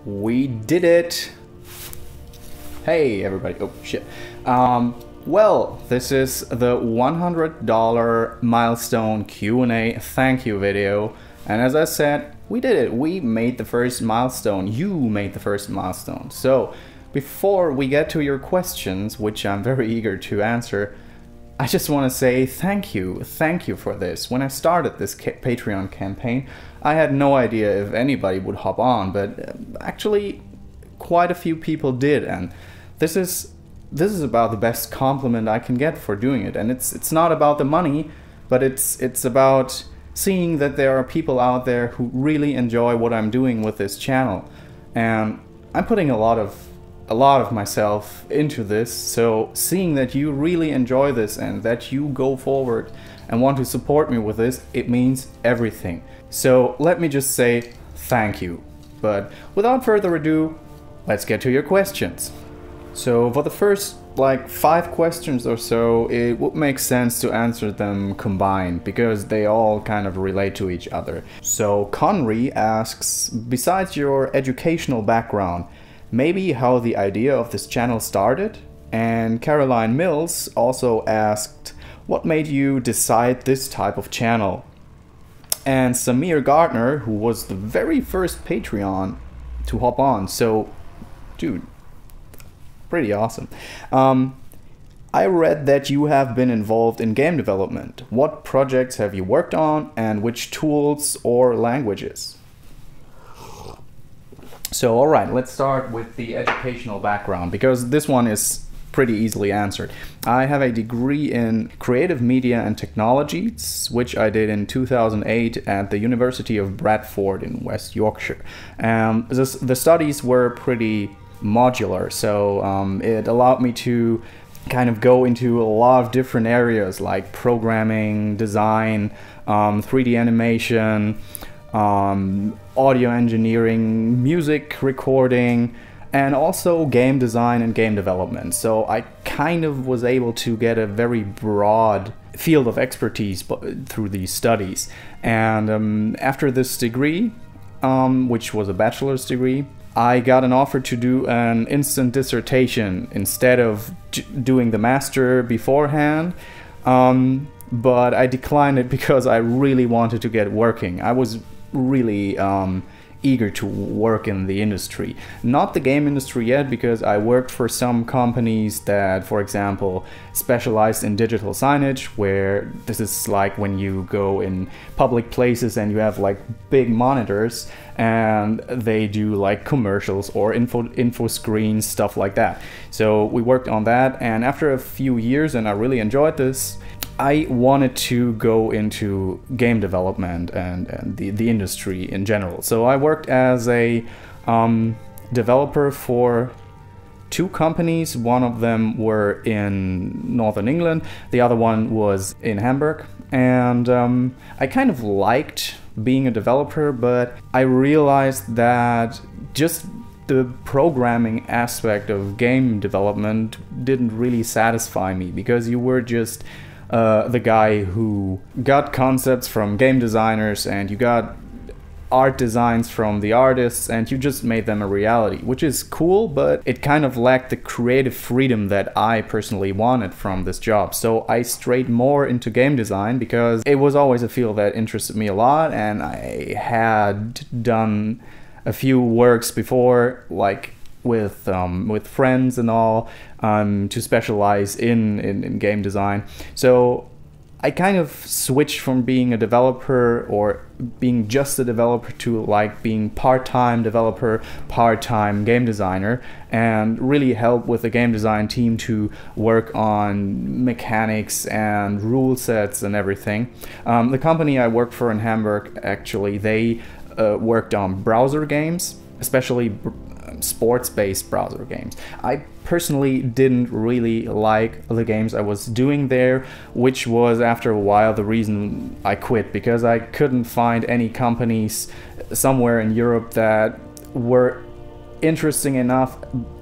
We did it! Hey everybody, oh shit. Well, this is the $100 milestone Q&A thank you video. And as I said, we did it. We made the first milestone. You made the first milestone. So, before we get to your questions, which I'm very eager to answer, I just want to say thank you. Thank you for this. When I started this Patreon campaign, I had no idea if anybody would hop on, but actually quite a few people did, and this is about the best compliment I can get for doing it. And it's not about the money, but it's about seeing that there are people out there who really enjoy what I'm doing with this channel. And I'm putting a lot of myself into this, so seeing that you really enjoy this and that you go forward and want to support me with this, it means everything. So let me just say thank you. But without further ado, let's get to your questions. So for the first like 5 questions or so, it would make sense to answer them combined because they all kind of relate to each other. So Conry asks, besides your educational background, maybe how the idea of this channel started? And Caroline Mills also asked, what made you decide this type of channel? And Samir Gardner, who was the very first Patreon to hop on, so dude, pretty awesome. I read that you have been involved in game development. What projects have you worked on and which tools or languages? So alright, let's start with the educational background because this one is pretty easily answered. I have a degree in creative media and technologies, which I did in 2008 at the University of Bradford in West Yorkshire. The studies were pretty modular, so it allowed me to kind of go into a lot of different areas like programming, design, 3D animation, audio engineering, music recording, and also game design and game development. So I kind of was able to get a very broad field of expertise through these studies. And after this degree, which was a bachelor's degree, I got an offer to do an instant dissertation instead of doing the master beforehand. But I declined it because I really wanted to get working. I was really eager to work in the industry. Not the game industry yet, because I worked for some companies that, for example, specialized in digital signage, where this is like when you go in public places and you have like big monitors and they do like commercials or info screens, stuff like that. So we worked on that, and after a few years, and I really enjoyed this, I wanted to go into game development and the industry in general. So I worked as a developer for 2 companies. One of them were in Northern England, the other one was in Hamburg. And I kind of liked being a developer, but I realized that just the programming aspect of game development didn't really satisfy me, because you were just the guy who got concepts from game designers and you got art designs from the artists and you just made them a reality, which is cool, but it kind of lacked the creative freedom that I personally wanted from this job. So I strayed more into game design because it was always a field that interested me a lot, and I had done a few works before, like with friends and all, to specialize in game design. So I kind of switched from being a developer or being just a developer to like being part-time developer, part-time game designer, and really help with the game design team to work on mechanics and rule sets and everything. The company I worked for in Hamburg, actually, they worked on browser games, especially sports-based browser games. I personally didn't really like the games I was doing there, which was after a while the reason I quit, because I couldn't find any companies somewhere in Europe that were interesting enough,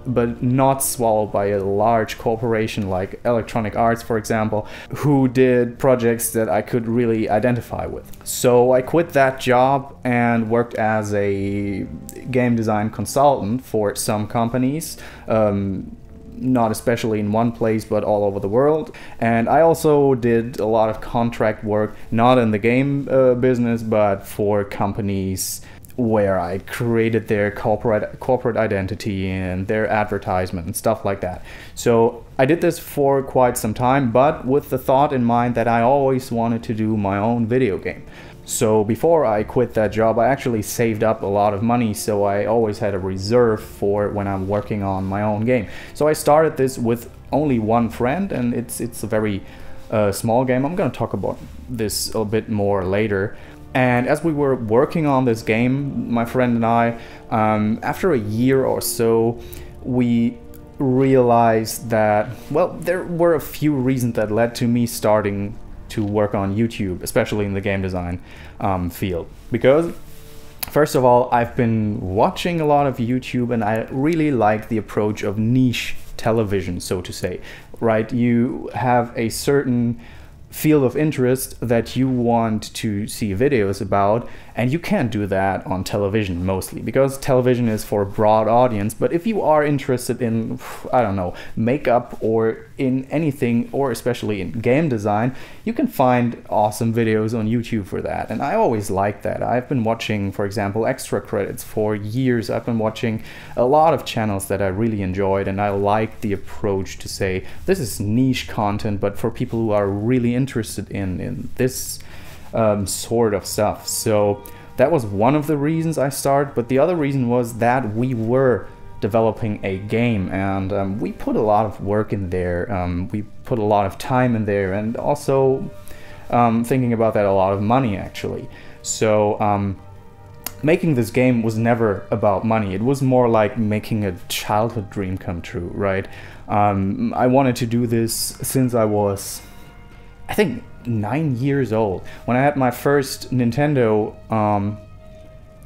but not swallowed by a large corporation like Electronic Arts, for example, who did projects that I could really identify with. So I quit that job and worked as a game design consultant for some companies, not especially in one place, but all over the world. And I also did a lot of contract work, not in the game business, but for companies where I created their corporate identity and their advertisement and stuff like that. So I did this for quite some time, but with the thought in mind that I always wanted to do my own video game. So before I quit that job, I actually saved up a lot of money, so I always had a reserve for when I'm working on my own game. So I started this with only one friend, and it's a very small game. I'm gonna talk about this a bit more later. And as we were working on this game, my friend and I, after a year or so, we realized that, well, there were a few reasons that led to me starting to work on YouTube, especially in the game design field. Because, first of all, I've been watching a lot of YouTube, and I really like the approach of niche television, so to say, right? You have a certain field of interest that you want to see videos about, and you can't do that on television mostly, because television is for a broad audience. But if you are interested in, I don't know, makeup or in anything, or especially in game design, you can find awesome videos on YouTube for that. And I always like that. I've been watching, for example, Extra Credits for years. I've been watching a lot of channels that I really enjoyed, and I like the approach to say, this is niche content, but for people who are really interested in this sort of stuff. So that was one of the reasons I started, but the other reason was that we were developing a game, and we put a lot of work in there. We put a lot of time in there, and also thinking about that, a lot of money actually. So making this game was never about money. It was more like making a childhood dream come true, right? I wanted to do this since I was, I think, 9 years old. When I had my first Nintendo,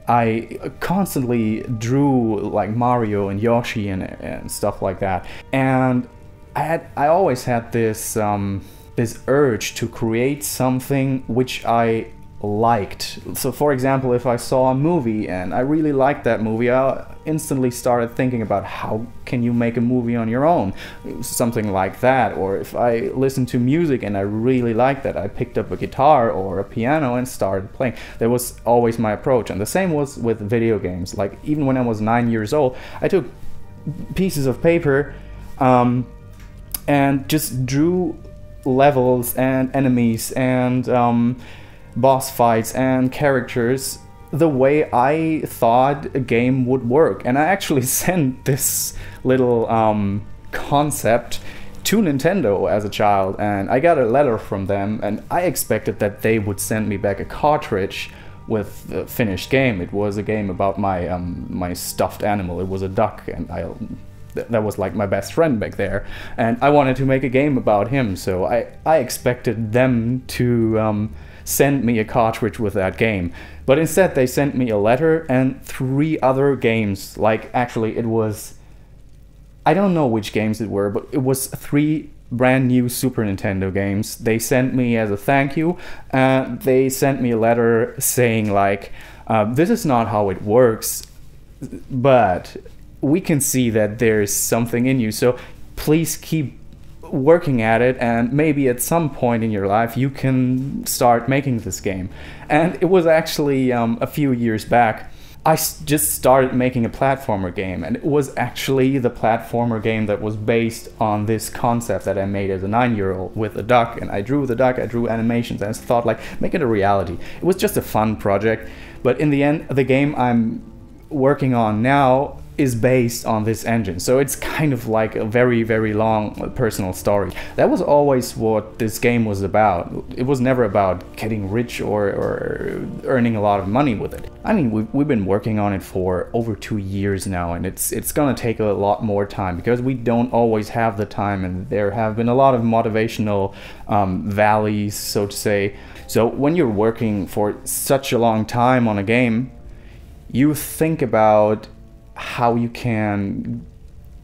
I constantly drew like Mario and Yoshi and stuff like that. And I always had this this urge to create something which I liked. So for example, if I saw a movie and I really liked that movie, I instantly started thinking about how can you make a movie on your own, something like that. Or if I listened to music and I really liked that, I picked up a guitar or a piano and started playing. That was always my approach. And the same was with video games. Like even when I was 9 years old, I took pieces of paper and just drew levels and enemies and boss fights and characters the way I thought a game would work. And I actually sent this little concept to Nintendo as a child, and I got a letter from them, and I expected that they would send me back a cartridge with the finished game. It was a game about my my stuffed animal. It was a duck, and that was like my best friend back there, and I wanted to make a game about him, so I expected them to send me a cartridge with that game. But instead they sent me a letter and 3 other games. Like actually it was, I don't know which games it were, but it was 3 brand new Super Nintendo games they sent me as a thank you. They sent me a letter saying like, this is not how it works, but we can see that there's something in you, so please keep working at it, and maybe at some point in your life you can start making this game. And it was actually a few years back, I just started making a platformer game, and it was actually the platformer game that was based on this concept that I made as a 9-year-old with a duck. And I drew the duck, I drew animations, and I thought like, make it a reality. It was just a fun project, but in the end the game I'm working on now is based on this engine. So it's kind of like a very, very long personal story. That was always what this game was about. It was never about getting rich or earning a lot of money with it. I mean, we've been working on it for over 2 years now, and it's gonna take a lot more time because we don't always have the time, and there have been a lot of motivational valleys, so to say. So when you're working for such a long time on a game, you think about how you can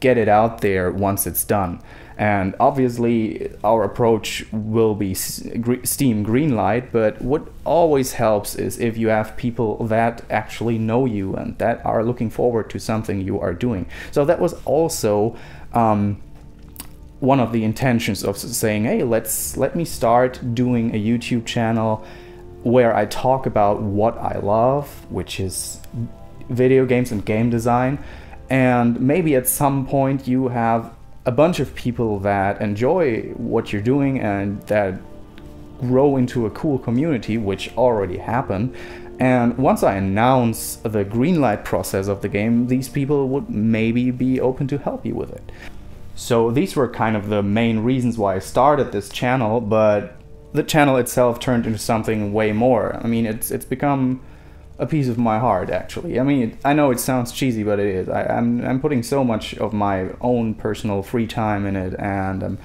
get it out there once it's done. And obviously our approach will be Steam Greenlight, but what always helps is if you have people that actually know you and that are looking forward to something you are doing. So that was also one of the intentions of saying, hey, let me start doing a YouTube channel where I talk about what I love, which is video games and game design. And maybe at some point you have a bunch of people that enjoy what you're doing and that grow into a cool community, which already happened. And once I announce the greenlight process of the game, these people would maybe be open to help you with it. So these were kind of the main reasons why I started this channel, but the channel itself turned into something way more. I mean, it's become a piece of my heart, actually. I mean, I know it sounds cheesy, but it is. I'm putting so much of my own personal free time in it, and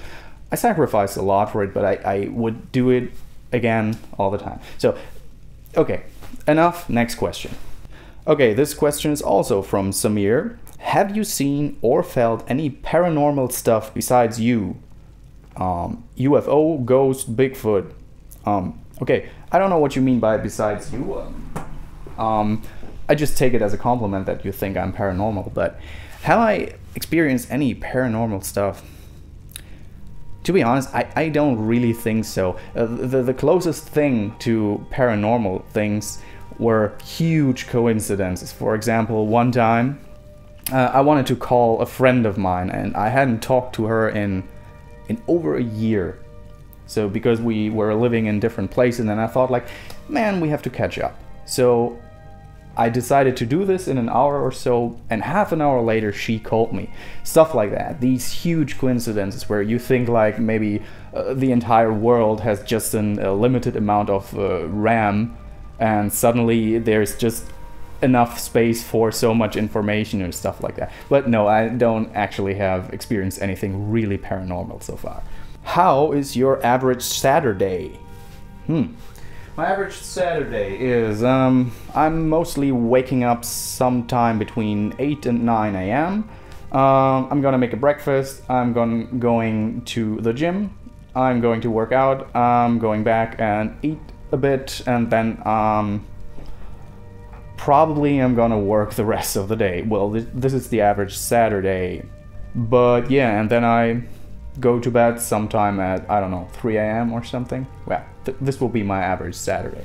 I sacrificed a lot for it, but I would do it again all the time. So, okay, enough. Next question. Okay, this question is also from Samir. Have you seen or felt any paranormal stuff besides you? UFO, ghost, Bigfoot. Okay, I don't know what you mean by besides you. I just take it as a compliment that you think I'm paranormal, but have I experienced any paranormal stuff? To be honest, I don't really think so. The closest thing to paranormal things were huge coincidences. For example, one time I wanted to call a friend of mine, and I hadn't talked to her in over a year. So because we were living in different places, and I thought like, man, we have to catch up. So I decided to do this in an hour or so, and half an hour later she called me. Stuff like that. These huge coincidences where you think like maybe the entire world has just a limited amount of RAM, and suddenly there's just enough space for so much information and stuff like that. But no, I don't actually have experienced anything really paranormal so far. How is your average Saturday? My average Saturday is, I'm mostly waking up sometime between 8 and 9 a.m. I'm gonna make a breakfast, I'm going to the gym, I'm going to work out, I'm going back and eat a bit, and then probably I'm gonna work the rest of the day. Well, this is the average Saturday. But yeah, and then I go to bed sometime at, I don't know, 3 a.m. or something. Well, this will be my average Saturday.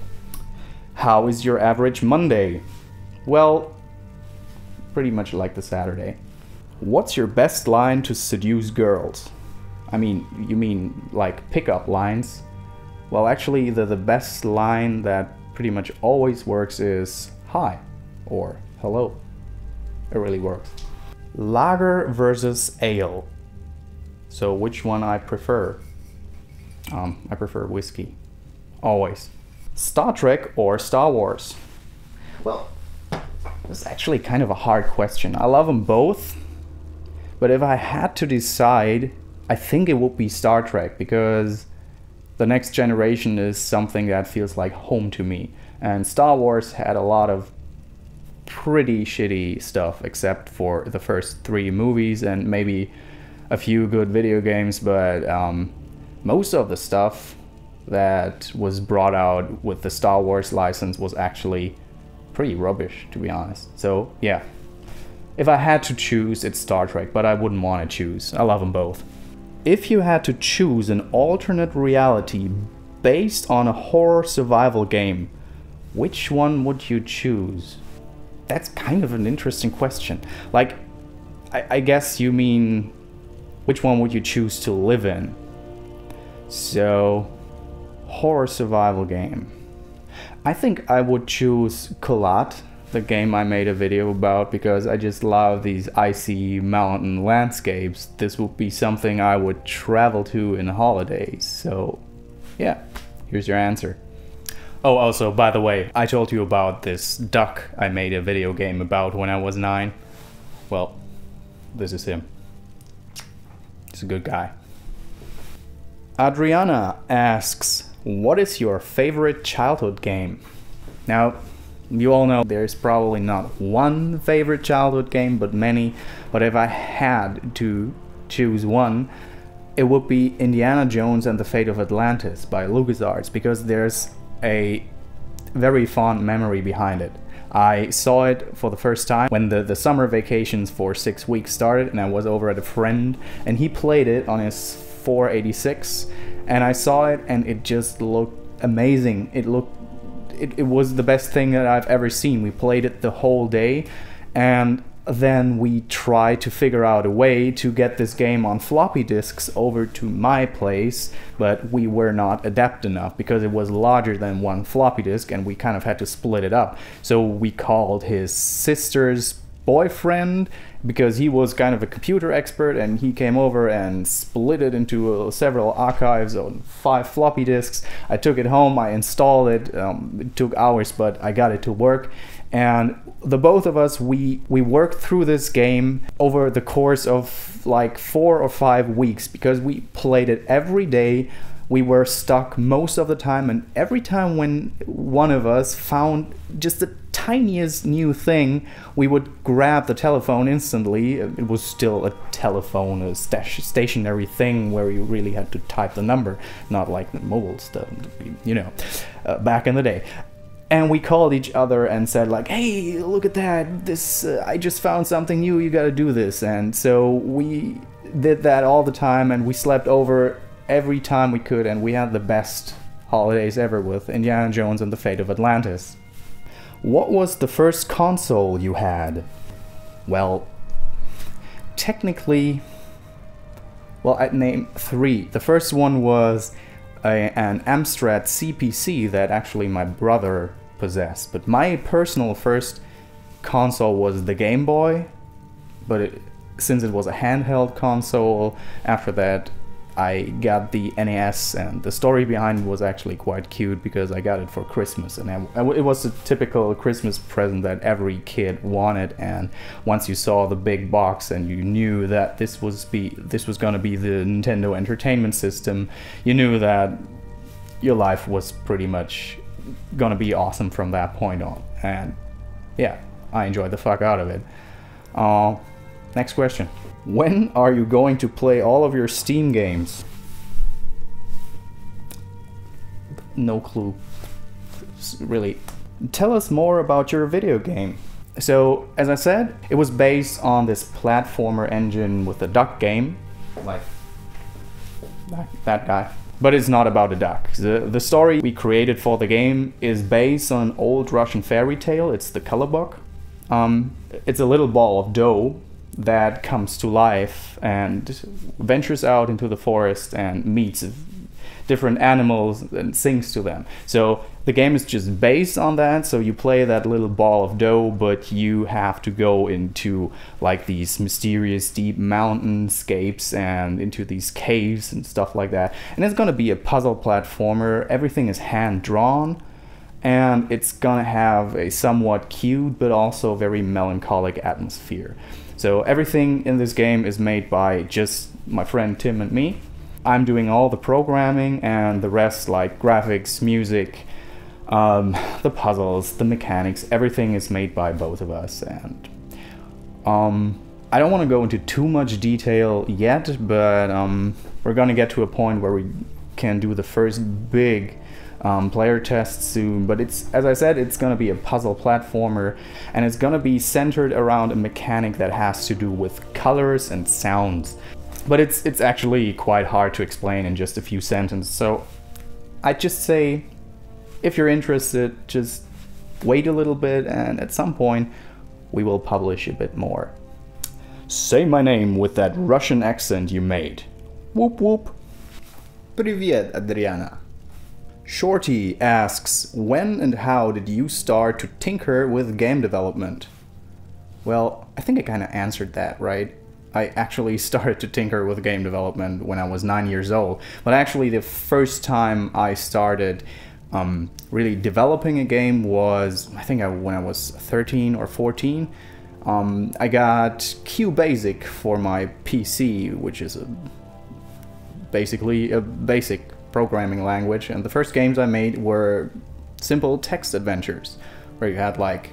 How is your average Monday? Well, pretty much like the Saturday. What's your best line to seduce girls? I mean, you mean like pickup lines? Well, actually, the best line that pretty much always works is hi or hello. It really works. Lager versus ale. So which one I prefer? I prefer whiskey. Always. Star Trek or Star Wars? Well, this is actually kind of a hard question. I love them both, but if I had to decide, I think it would be Star Trek, because the Next Generation is something that feels like home to me. And Star Wars had a lot of pretty shitty stuff, except for the first 3 movies and maybe a few good video games, but most of the stuff that was brought out with the Star Wars license was actually pretty rubbish, to be honest. So yeah, if I had to choose, it's Star Trek, but I wouldn't want to choose. I love them both. If you had to choose an alternate reality based on a horror survival game, which one would you choose? That's kind of an interesting question. Like, I guess you mean, which one would you choose to live in? So, horror survival game. I think I would choose Kholat, the game I made a video about, because I just love these icy mountain landscapes. This would be something I would travel to in holidays. So, yeah, here's your answer. Oh, also, by the way, I told you about this duck I made a video game about when I was 9. Well, this is him. He's a good guy. Adriana asks, what is your favorite childhood game? Now, You all know there's probably not one favorite childhood game, but many. But if I had to choose one, it would be Indiana Jones and the Fate of Atlantis by LucasArts, because there's a very fond memory behind it. I saw it for the first time when the summer vacations for 6 weeks started, and I was over at a friend, and he played it on his 486, and I saw it, and it just looked amazing. It was the best thing that I've ever seen. We played it the whole day, and then we tried to figure out a way to get this game on floppy disks over to my place, but we were not adept enough because it was larger than one floppy disk, and we kind of had to split it up. So we called his sister's boyfriend, because he was kind of a computer expert, and he came over and split it into several archives on 5 floppy disks. I took it home, I installed it. It took hours, but I got it to work. And the both of us, we worked through this game over the course of like 4 or 5 weeks, because we played it every day. We were stuck most of the time, and every time when one of us found just the tiniest new thing, we would grab the telephone instantly. It was still a telephone, a stationary thing where you really had to type the number, not like the mobile stuff, you know, back in the day. And we called each other and said like, hey, look at that, this I just found something new, you gotta do this. And so we did that all the time, and we slept over every time we could, and we had the best holidays ever with Indiana Jones and the Fate of Atlantis. What was the first console you had? Well, technically, well, I'd name 3. The first one was an Amstrad CPC that actually my brother possessed, but my personal first console was the Game Boy, but since it was a handheld console, after that I got the NES, and the story behind it was actually quite cute because I got it for Christmas, and it was a typical Christmas present that every kid wanted. And once you saw the big box and you knew that this was gonna be the Nintendo Entertainment System, you knew that your life was pretty much gonna be awesome from that point on. And yeah, I enjoyed the fuck out of it. Next question. When are you going to play all of your Steam games? No clue. Really. Tell us more about your video game. So, as I said, it was based on this platformer engine with a duck game. Like that guy. But it's not about a duck. The story we created for the game is based on an old Russian fairy tale. It's the Colobok. It's a little ball of dough that comes to life and ventures out into the forest and meets different animals and sings to them. So the game is just based on that. So you play that little ball of dough, but you have to go into like these mysterious deep mountainscapes and into these caves and stuff like that. And it's gonna be a puzzle platformer. Everything is hand drawn, and it's gonna have a somewhat cute but also very melancholic atmosphere. So everything in this game is made by just my friend Tim and me. I'm doing all the programming, and the rest, like graphics, music, the puzzles, the mechanics, everything is made by both of us. And I don't want to go into too much detail yet, but we're gonna get to a point where we can do the first big player test soon. But it's, as I said, it's gonna be a puzzle platformer, and it's gonna be centered around a mechanic that has to do with colors and sounds. But it's actually quite hard to explain in just a few sentences. So I'd just say, if you're interested, just wait a little bit, and at some point we will publish a bit more. Say my name with that Russian accent you made. Whoop whoop. Привет, Adriana. Shorty asks, when and how did you start to tinker with game development? Well, I think I kind of answered that, right? I actually started to tinker with game development when I was 9 years old. But actually the first time I started really developing a game was, I think when I was 13 or 14. I got QBasic for my PC, which is basically a basic programming language, and the first games I made were simple text adventures, where you had like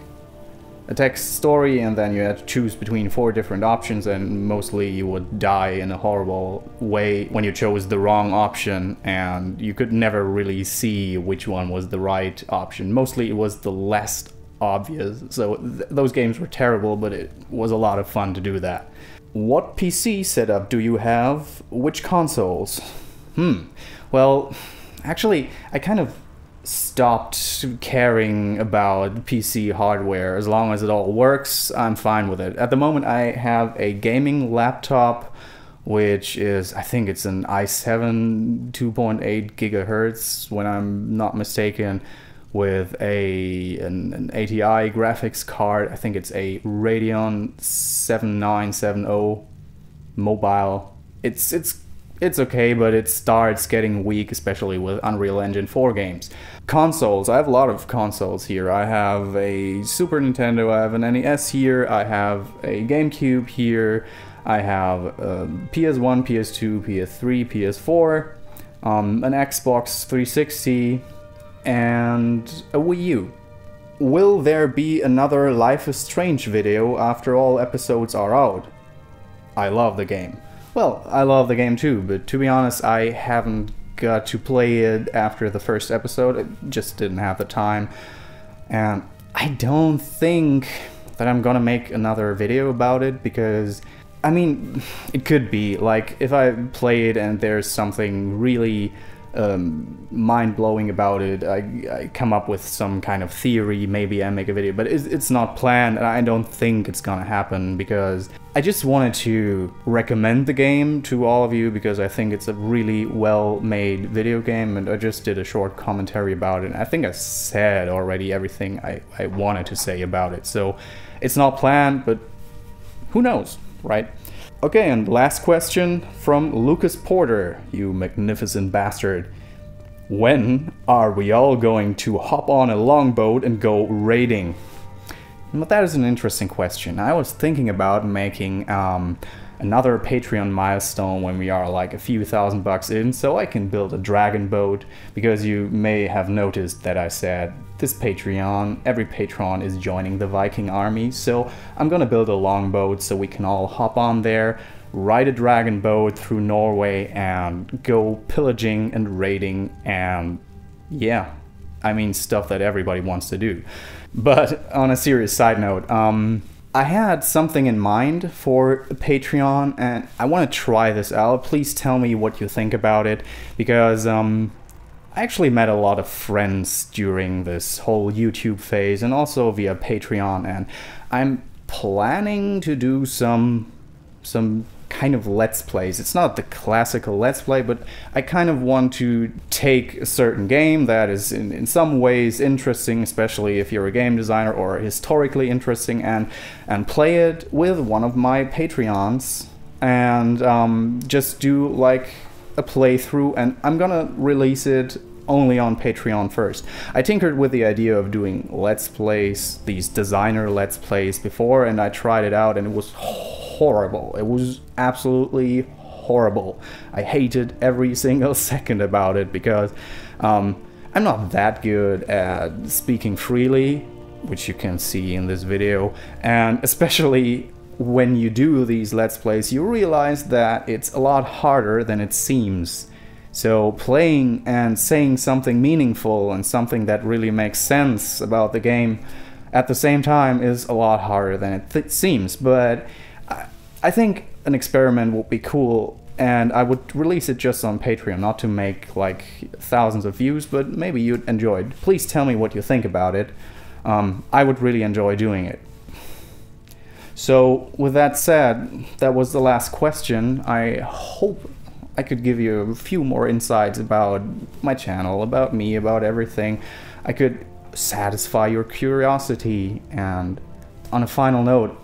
a text story and then you had to choose between 4 different options, and mostly you would die in a horrible way when you chose the wrong option, and you could never really see which one was the right option. Mostly it was the less obvious, so those games were terrible, but it was a lot of fun to do that. What PC setup do you have? Which consoles? Well, actually, I kind of stopped caring about PC hardware. As long as it all works, I'm fine with it. At the moment, I have a gaming laptop, which is, I think it's an i7 2.8 gigahertz, when I'm not mistaken, with an ATI graphics card. I think it's a Radeon 7970 mobile. It's okay, but it starts getting weak, especially with Unreal Engine 4 games. Consoles, I have a lot of consoles here. I have a Super Nintendo, I have an NES here, I have a GameCube here, I have PS1, PS2, PS3, PS4, an Xbox 360, and a Wii U. Will there be another Life is Strange video after all episodes are out? I love the game. Well, I love the game too, but to be honest, I haven't got to play it after the first episode. I just didn't have the time. And I don't think that I'm gonna make another video about it, because, I mean, it could be, like, if I play it and there's something really mind-blowing about it, I come up with some kind of theory, maybe I make a video, but it's not planned, and I don't think it's gonna happen, because I just wanted to recommend the game to all of you, because I think it's a really well-made video game, and I just did a short commentary about it, and I think I said already everything I wanted to say about it, so it's not planned, but who knows, right? Okay, and last question from Lucas Porter, you magnificent bastard. When are we all going to hop on a longboat and go raiding? But that is an interesting question. I was thinking about making another Patreon milestone when we are like a few $1,000 in, so I can build a dragon boat, because you may have noticed that I said this Patreon, every patron is joining the Viking army, so I'm gonna build a longboat so we can all hop on there, ride a dragon boat through Norway and go pillaging and raiding, and yeah, I mean, stuff that everybody wants to do. But on a serious side note, I had something in mind for Patreon, and I want to try this out. Please tell me what you think about it, because I actually met a lot of friends during this whole YouTube phase and also via Patreon, and I'm planning to do some kind of Let's Plays. It's not the classical Let's Play, but I kind of want to take a certain game that is in some ways interesting, especially if you're a game designer, or historically interesting, and play it with one of my Patreons, and just do like a playthrough, and I'm gonna release it only on Patreon first. I tinkered with the idea of doing Let's Plays, these designer Let's Plays before, and I tried it out and it was horrible. It was absolutely horrible. I hated every single second about it, because I'm not that good at speaking freely, which you can see in this video, and especially when you do these Let's Plays, you realize that it's a lot harder than it seems. So playing and saying something meaningful and something that really makes sense about the game at the same time is a lot harder than it seems. But I think an experiment would be cool, and I would release it just on Patreon, not to make like thousands of views, but maybe you'd enjoy it. Please tell me what you think about it. I would really enjoy doing it. So with that said, that was the last question. I hope I could give you a few more insights about my channel, about me, about everything. I could satisfy your curiosity, and on a final note,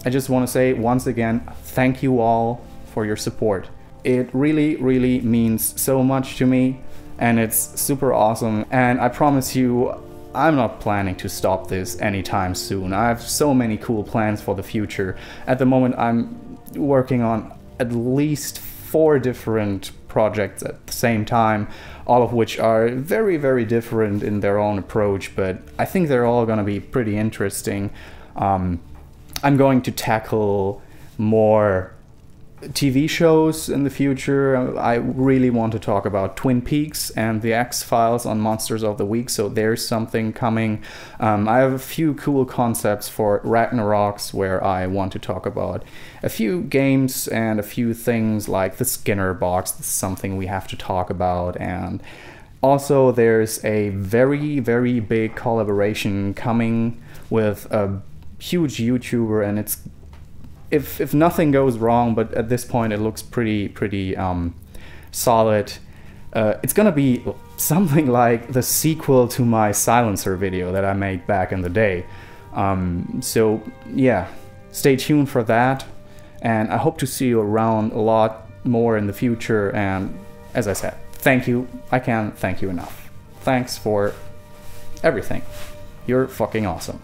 I just want to say once again, thank you all for your support. It really, really means so much to me, and it's super awesome, and I promise you, I'm not planning to stop this anytime soon. I have so many cool plans for the future. At the moment, I'm working on at least 4 different projects at the same time, all of which are very, very different in their own approach, but I think they're all going to be pretty interesting. I'm going to tackle more TV shows in the future. I really want to talk about Twin Peaks and the X-Files on Monsters of the Week, so there's something coming. I have a few cool concepts for Ragnaroks where I want to talk about a few games and a few things like the Skinner box. This is something we have to talk about. And also there's a very, very big collaboration coming with a huge YouTuber, and it's if nothing goes wrong, but at this point it looks pretty solid. It's gonna be something like the sequel to my silencer video that I made back in the day. So yeah, stay tuned for that, and I hope to see you around a lot more in the future. And as I said, thank you. I can't thank you enough. Thanks for everything. You're fucking awesome.